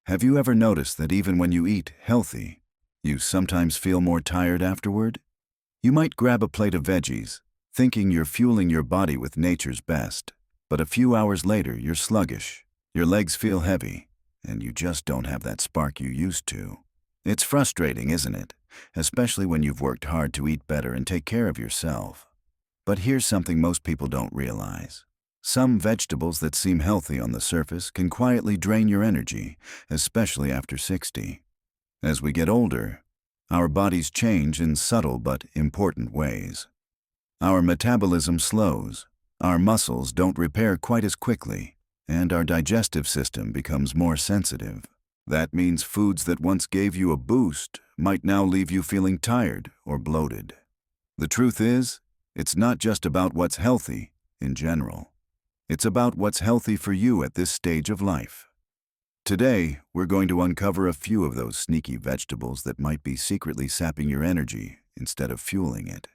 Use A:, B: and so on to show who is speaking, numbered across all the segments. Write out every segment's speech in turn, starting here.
A: Have you ever noticed that even when you eat healthy, you sometimes feel more tired afterward? You might grab a plate of veggies, thinking you're fueling your body with nature's best, but a few hours later you're sluggish, your legs feel heavy, and you just don't have that spark you used to. It's frustrating, isn't it? Especially when you've worked hard to eat better and take care of yourself. But here's something most people don't realize. Some vegetables that seem healthy on the surface can quietly drain your energy, especially after 60. As we get older, our bodies change in subtle but important ways. Our metabolism slows, our muscles don't repair quite as quickly, and our digestive system becomes more sensitive. That means foods that once gave you a boost might now leave you feeling tired or bloated. The truth is, it's not just about what's healthy in general. It's about what's healthy for you at this stage of life. Today, we're going to uncover a few of those sneaky vegetables that might be secretly sapping your energy instead of fueling it.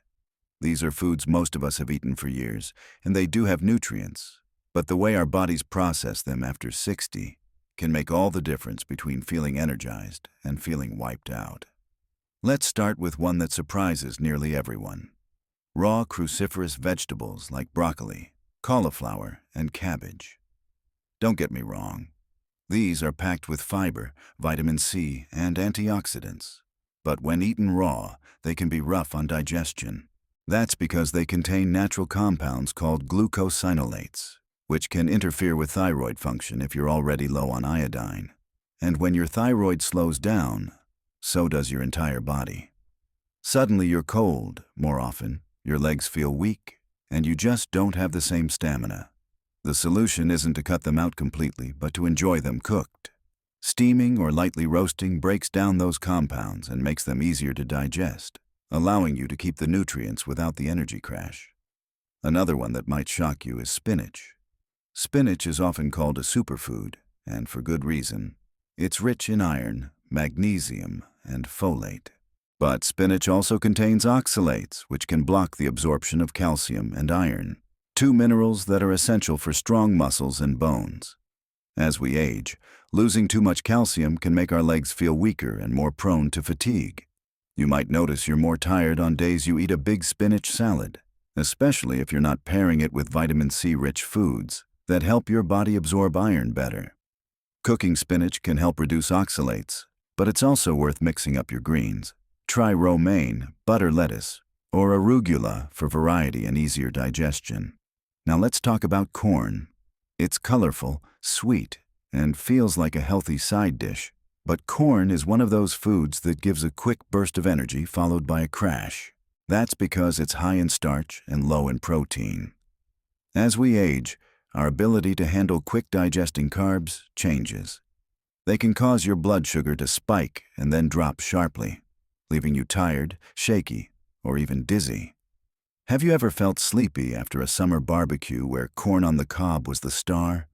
A: These are foods most of us have eaten for years, and they do have nutrients, but the way our bodies process them after 60 can make all the difference between feeling energized and feeling wiped out. Let's start with one that surprises nearly everyone. Raw cruciferous vegetables like broccoli, cauliflower, and cabbage. Don't get me wrong. These are packed with fiber, vitamin C, and antioxidants. But when eaten raw, they can be rough on digestion. That's because they contain natural compounds called glucosinolates, which can interfere with thyroid function if you're already low on iodine. And when your thyroid slows down, so does your entire body. Suddenly you're cold more often, your legs feel weak, and you just don't have the same stamina. The solution isn't to cut them out completely, but to enjoy them cooked. Steaming or lightly roasting breaks down those compounds and makes them easier to digest, allowing you to keep the nutrients without the energy crash. Another one that might shock you is spinach. Spinach is often called a superfood, and for good reason. It's rich in iron, magnesium, and folate. But spinach also contains oxalates, which can block the absorption of calcium and iron, two minerals that are essential for strong muscles and bones. As we age, losing too much calcium can make our legs feel weaker and more prone to fatigue. You might notice you're more tired on days you eat a big spinach salad, especially if you're not pairing it with vitamin C-rich foods that help your body absorb iron better. Cooking spinach can help reduce oxalates, but it's also worth mixing up your greens. Try romaine, butter lettuce, or arugula for variety and easier digestion. Now let's talk about corn. It's colorful, sweet, and feels like a healthy side dish, but corn is one of those foods that gives a quick burst of energy followed by a crash. That's because it's high in starch and low in protein. As we age, our ability to handle quick digesting carbs changes. They can cause your blood sugar to spike and then drop sharply, leaving you tired, shaky, or even dizzy. Have you ever felt sleepy after a summer barbecue where corn on the cob was the star?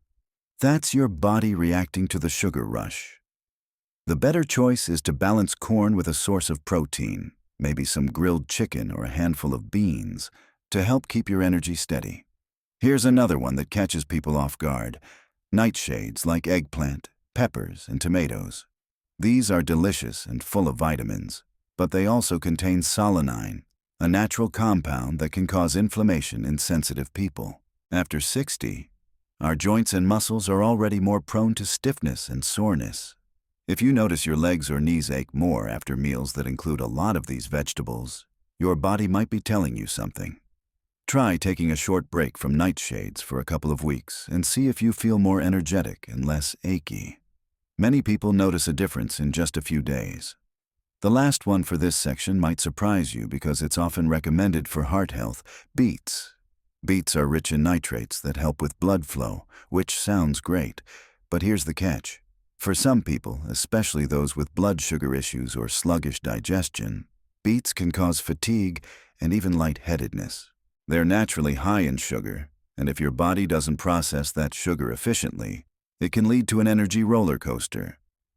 A: That's your body reacting to the sugar rush. The better choice is to balance corn with a source of protein, maybe some grilled chicken or a handful of beans, to help keep your energy steady. Here's another one that catches people off guard: nightshades like eggplant, peppers, and tomatoes. These are delicious and full of vitamins, but they also contain solanine, a natural compound that can cause inflammation in sensitive people. After 60, our joints and muscles are already more prone to stiffness and soreness. If you notice your legs or knees ache more after meals that include a lot of these vegetables, your body might be telling you something. Try taking a short break from nightshades for a couple of weeks and see if you feel more energetic and less achy. Many people notice a difference in just a few days. The last one for this section might surprise you because it's often recommended for heart health: beets. Beets are rich in nitrates that help with blood flow, which sounds great, but here's the catch. For some people, especially those with blood sugar issues or sluggish digestion, beets can cause fatigue and even lightheadedness. They're naturally high in sugar, and if your body doesn't process that sugar efficiently, it can lead to an energy roller coaster.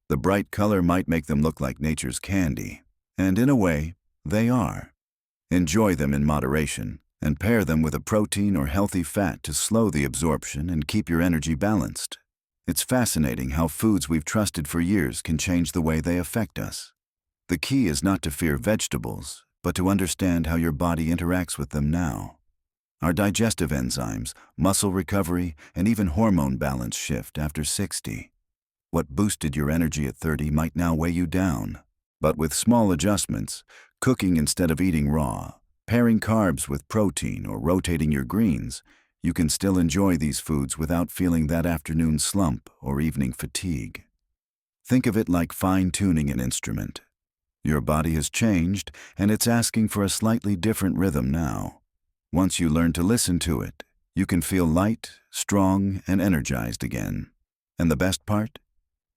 A: The bright color might make them look like nature's candy, and in a way, they are. Enjoy them in moderation, and pair them with a protein or healthy fat to slow the absorption and keep your energy balanced. It's fascinating how foods we've trusted for years can change the way they affect us. The key is not to fear vegetables, but to understand how your body interacts with them now. Our digestive enzymes, muscle recovery, and even hormone balance shift after 60. What boosted your energy at 30 might now weigh you down. But with small adjustments, cooking instead of eating raw, pairing carbs with protein, or rotating your greens, you can still enjoy these foods without feeling that afternoon slump or evening fatigue. Think of it like fine-tuning an instrument. Your body has changed, and it's asking for a slightly different rhythm now. Once you learn to listen to it, you can feel light, strong, and energized again. And the best part?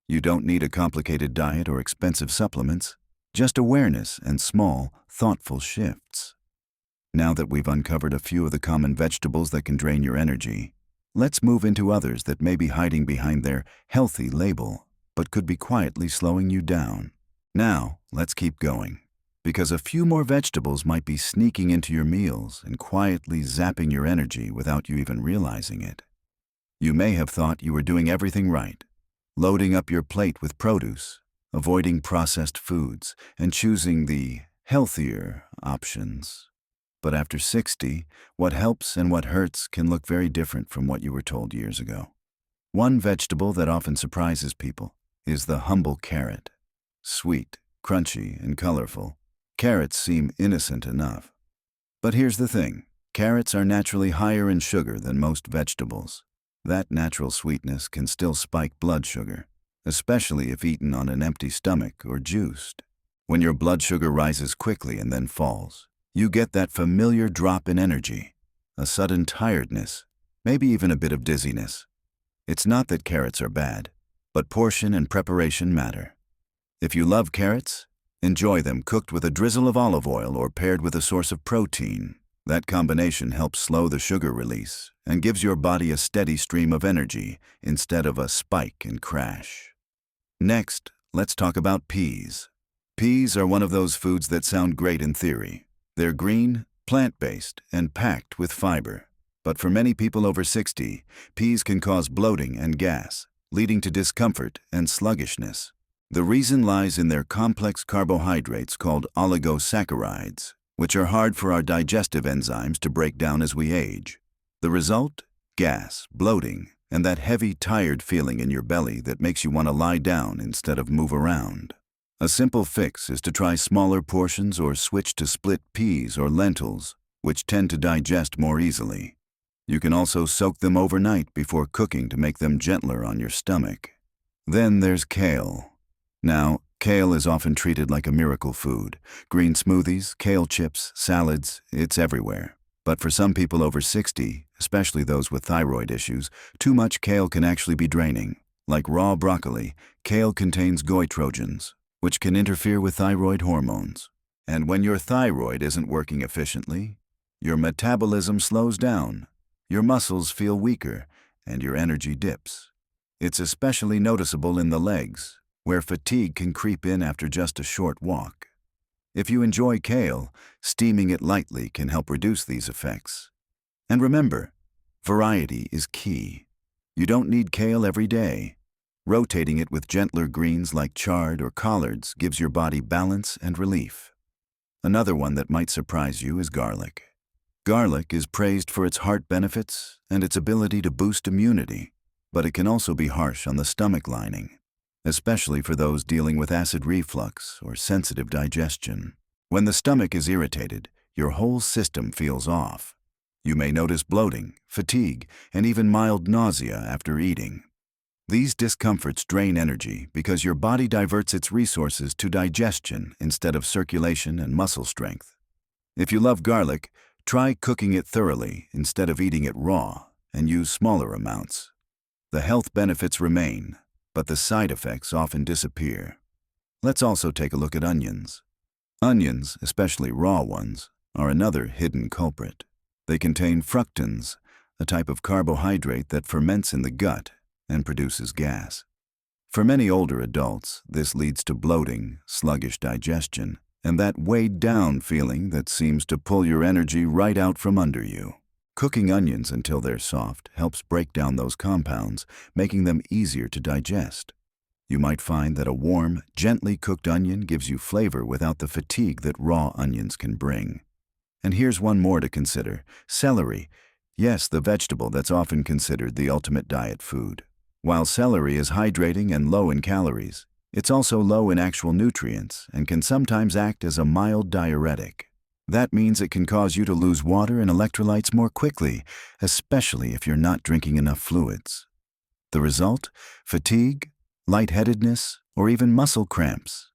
A: You don't need a complicated diet or expensive supplements, just awareness and small, thoughtful shifts. Now that we've uncovered a few of the common vegetables that can drain your energy, let's move into others that may be hiding behind their healthy label, but could be quietly slowing you down. Now, let's keep going, because a few more vegetables might be sneaking into your meals and quietly zapping your energy without you even realizing it. You may have thought you were doing everything right, loading up your plate with produce, avoiding processed foods, and choosing the healthier options. But after 60, what helps and what hurts can look very different from what you were told years ago. One vegetable that often surprises people is the humble carrot. Sweet, crunchy, and colorful, carrots seem innocent enough. But here's the thing. Carrots are naturally higher in sugar than most vegetables. That natural sweetness can still spike blood sugar, especially if eaten on an empty stomach or juiced. When your blood sugar rises quickly and then falls, you get that familiar drop in energy, a sudden tiredness, maybe even a bit of dizziness. It's not that carrots are bad, but portion and preparation matter. If you love carrots, enjoy them cooked with a drizzle of olive oil or paired with a source of protein. That combination helps slow the sugar release and gives your body a steady stream of energy instead of a spike and crash. Next, let's talk about peas. Peas are one of those foods that sound great in theory. They're green, plant-based, and packed with fiber. But for many people over 60, peas can cause bloating and gas, leading to discomfort and sluggishness. The reason lies in their complex carbohydrates called oligosaccharides, which are hard for our digestive enzymes to break down as we age. The result? Gas, bloating, and that heavy, tired feeling in your belly that makes you want to lie down instead of move around. A simple fix is to try smaller portions or switch to split peas or lentils, which tend to digest more easily. You can also soak them overnight before cooking to make them gentler on your stomach. Then there's kale. Now, kale is often treated like a miracle food. Green smoothies, kale chips, salads, it's everywhere. But for some people over 60, especially those with thyroid issues, too much kale can actually be draining. Like raw broccoli, kale contains goitrogens, which can interfere with thyroid hormones. And when your thyroid isn't working efficiently, your metabolism slows down, your muscles feel weaker, and your energy dips. It's especially noticeable in the legs, where fatigue can creep in after just a short walk. If you enjoy kale, steaming it lightly can help reduce these effects. And remember, variety is key. You don't need kale every day. Rotating it with gentler greens like chard or collards gives your body balance and relief. Another one that might surprise you is garlic. Garlic is praised for its heart benefits and its ability to boost immunity, but it can also be harsh on the stomach lining, especially for those dealing with acid reflux or sensitive digestion. When the stomach is irritated, your whole system feels off. You may notice bloating, fatigue, and even mild nausea after eating. These discomforts drain energy because your body diverts its resources to digestion instead of circulation and muscle strength. If you love garlic, try cooking it thoroughly instead of eating it raw, and use smaller amounts. The health benefits remain, but the side effects often disappear. Let's also take a look at onions. Onions, especially raw ones, are another hidden culprit. They contain fructans, a type of carbohydrate that ferments in the gut and produces gas. For many older adults, this leads to bloating, sluggish digestion, and that weighed down feeling that seems to pull your energy right out from under you. Cooking onions until they're soft helps break down those compounds, making them easier to digest. You might find that a warm, gently cooked onion gives you flavor without the fatigue that raw onions can bring. And here's one more to consider: celery. Yes, the vegetable that's often considered the ultimate diet food. While celery is hydrating and low in calories, it's also low in actual nutrients and can sometimes act as a mild diuretic. That means it can cause you to lose water and electrolytes more quickly, especially if you're not drinking enough fluids. The result? Fatigue, lightheadedness, or even muscle cramps.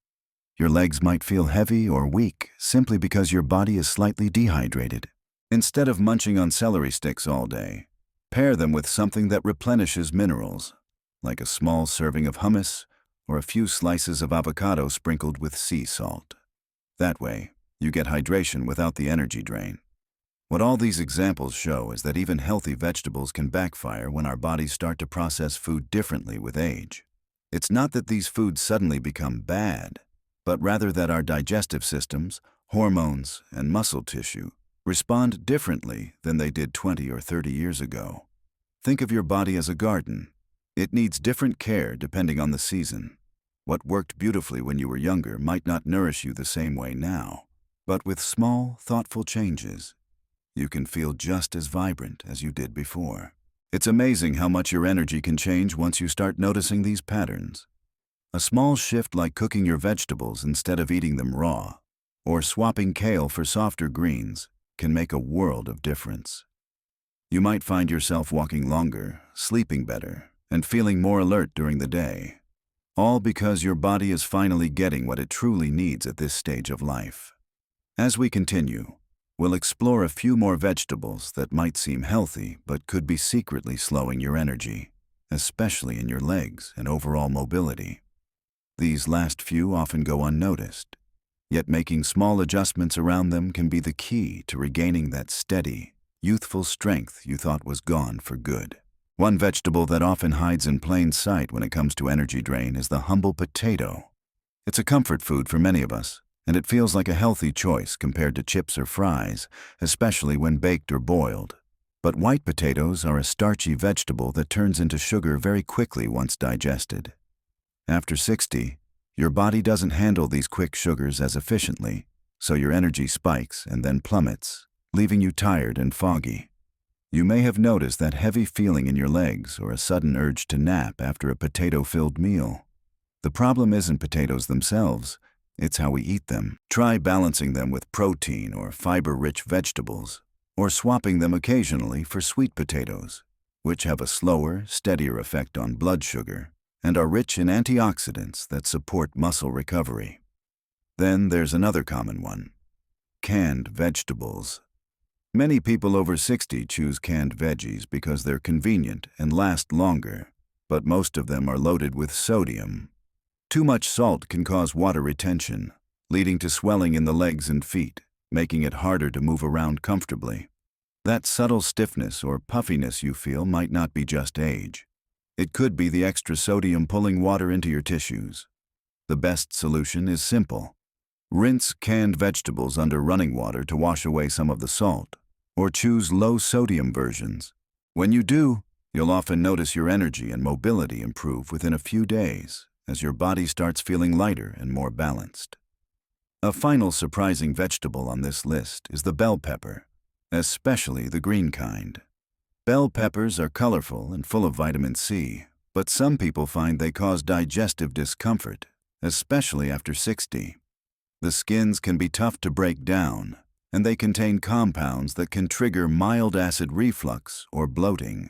A: Your legs might feel heavy or weak simply because your body is slightly dehydrated. Instead of munching on celery sticks all day, pair them with something that replenishes minerals, like a small serving of hummus or a few slices of avocado sprinkled with sea salt. That way, you get hydration without the energy drain. What all these examples show is that even healthy vegetables can backfire when our bodies start to process food differently with age. It's not that these foods suddenly become bad, but rather that our digestive systems, hormones, and muscle tissue respond differently than they did 20 or 30 years ago. Think of your body as a garden. It needs different care depending on the season. What worked beautifully when you were younger might not nourish you the same way now. But with small, thoughtful changes, you can feel just as vibrant as you did before. It's amazing how much your energy can change once you start noticing these patterns. A small shift like cooking your vegetables instead of eating them raw, or swapping kale for softer greens, can make a world of difference. You might find yourself walking longer, sleeping better, and feeling more alert during the day, all because your body is finally getting what it truly needs at this stage of life. As we continue, we'll explore a few more vegetables that might seem healthy but could be secretly slowing your energy, especially in your legs and overall mobility. These last few often go unnoticed, yet making small adjustments around them can be the key to regaining that steady, youthful strength you thought was gone for good. One vegetable that often hides in plain sight when it comes to energy drain is the humble potato. It's a comfort food for many of us, and it feels like a healthy choice compared to chips or fries, especially when baked or boiled. But white potatoes are a starchy vegetable that turns into sugar very quickly once digested. After 60, your body doesn't handle these quick sugars as efficiently, so your energy spikes and then plummets, leaving you tired and foggy. You may have noticed that heavy feeling in your legs or a sudden urge to nap after a potato-filled meal. The problem isn't potatoes themselves, it's how we eat them. Try balancing them with protein or fiber-rich vegetables, or swapping them occasionally for sweet potatoes, which have a slower, steadier effect on blood sugar and are rich in antioxidants that support muscle recovery. Then there's another common one: canned vegetables. Many people over 60 choose canned veggies because they're convenient and last longer, but most of them are loaded with sodium. Too much salt can cause water retention, leading to swelling in the legs and feet, making it harder to move around comfortably. That subtle stiffness or puffiness you feel might not be just age. It could be the extra sodium pulling water into your tissues. The best solution is simple. Rinse canned vegetables under running water to wash away some of the salt, or choose low-sodium versions. When you do, you'll often notice your energy and mobility improve within a few days, as your body starts feeling lighter and more balanced. A final surprising vegetable on this list is the bell pepper, especially the green kind. Bell peppers are colorful and full of vitamin C, but some people find they cause digestive discomfort, especially after 60. The skins can be tough to break down, and they contain compounds that can trigger mild acid reflux or bloating.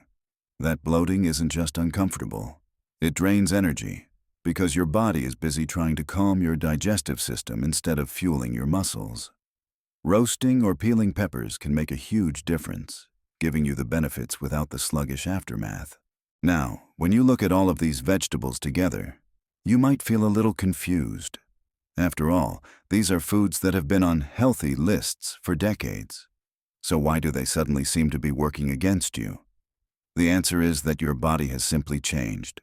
A: That bloating isn't just uncomfortable. It drains energy, because your body is busy trying to calm your digestive system instead of fueling your muscles. Roasting or peeling peppers can make a huge difference, giving you the benefits without the sluggish aftermath. Now, when you look at all of these vegetables together, you might feel a little confused. After all, these are foods that have been on healthy lists for decades. So why do they suddenly seem to be working against you? The answer is that your body has simply changed.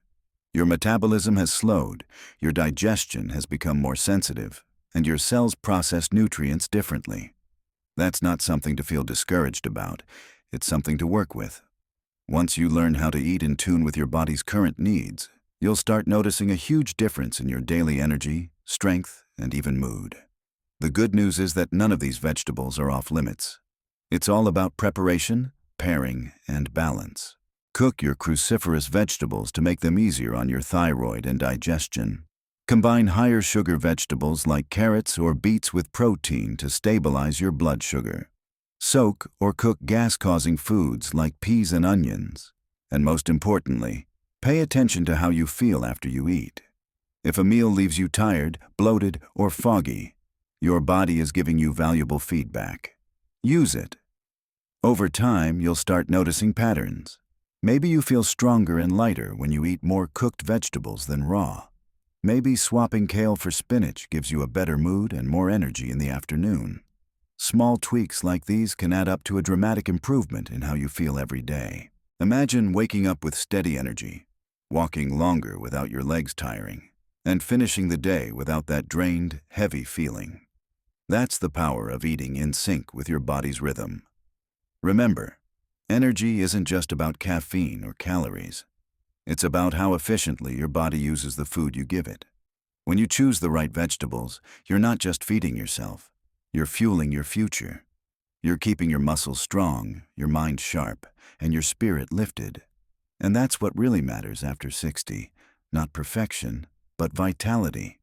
A: Your metabolism has slowed, your digestion has become more sensitive, and your cells process nutrients differently. That's not something to feel discouraged about. it's something to work with. Once you learn how to eat in tune with your body's current needs, you'll start noticing a huge difference in your daily energy, strength, and even mood. The good news is that none of these vegetables are off limits. It's all about preparation, pairing, and balance. Cook your cruciferous vegetables to make them easier on your thyroid and digestion. Combine higher sugar vegetables like carrots or beets with protein to stabilize your blood sugar. Soak or cook gas-causing foods like peas and onions. And most importantly, pay attention to how you feel after you eat. If a meal leaves you tired, bloated, or foggy, your body is giving you valuable feedback. Use it. Over time, you'll start noticing patterns. Maybe you feel stronger and lighter when you eat more cooked vegetables than raw. Maybe swapping kale for spinach gives you a better mood and more energy in the afternoon. Small tweaks like these can add up to a dramatic improvement in how you feel every day. Imagine waking up with steady energy, walking longer without your legs tiring, and finishing the day without that drained, heavy feeling. That's the power of eating in sync with your body's rhythm. Remember, energy isn't just about caffeine or calories. It's about how efficiently your body uses the food you give it. When you choose the right vegetables, you're not just feeding yourself. You're fueling your future. You're keeping your muscles strong, your mind sharp, and your spirit lifted. And that's what really matters after 60. Not perfection, but vitality.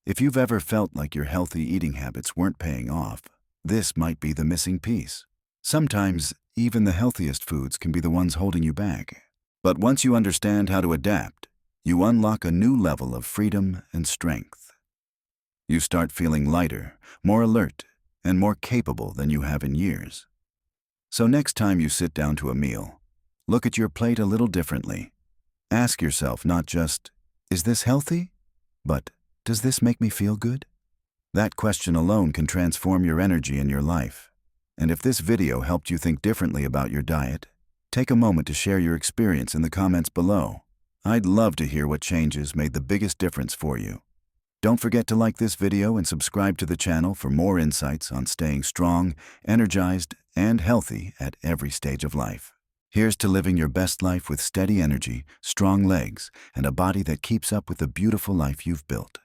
A: If you've ever felt like your healthy eating habits weren't paying off, this might be the missing piece. Sometimes, even the healthiest foods can be the ones holding you back. But once you understand how to adapt, you unlock a new level of freedom and strength. You start feeling lighter, more alert, and more capable than you have in years. So next time you sit down to a meal, look at your plate a little differently. Ask yourself not just, is this healthy? But, does this make me feel good? That question alone can transform your energy and your life. And if this video helped you think differently about your diet, take a moment to share your experience in the comments below. I'd love to hear what changes made the biggest difference for you. Don't forget to like this video and subscribe to the channel for more insights on staying strong, energized, and healthy at every stage of life. Here's to living your best life with steady energy, strong legs, and a body that keeps up with the beautiful life you've built.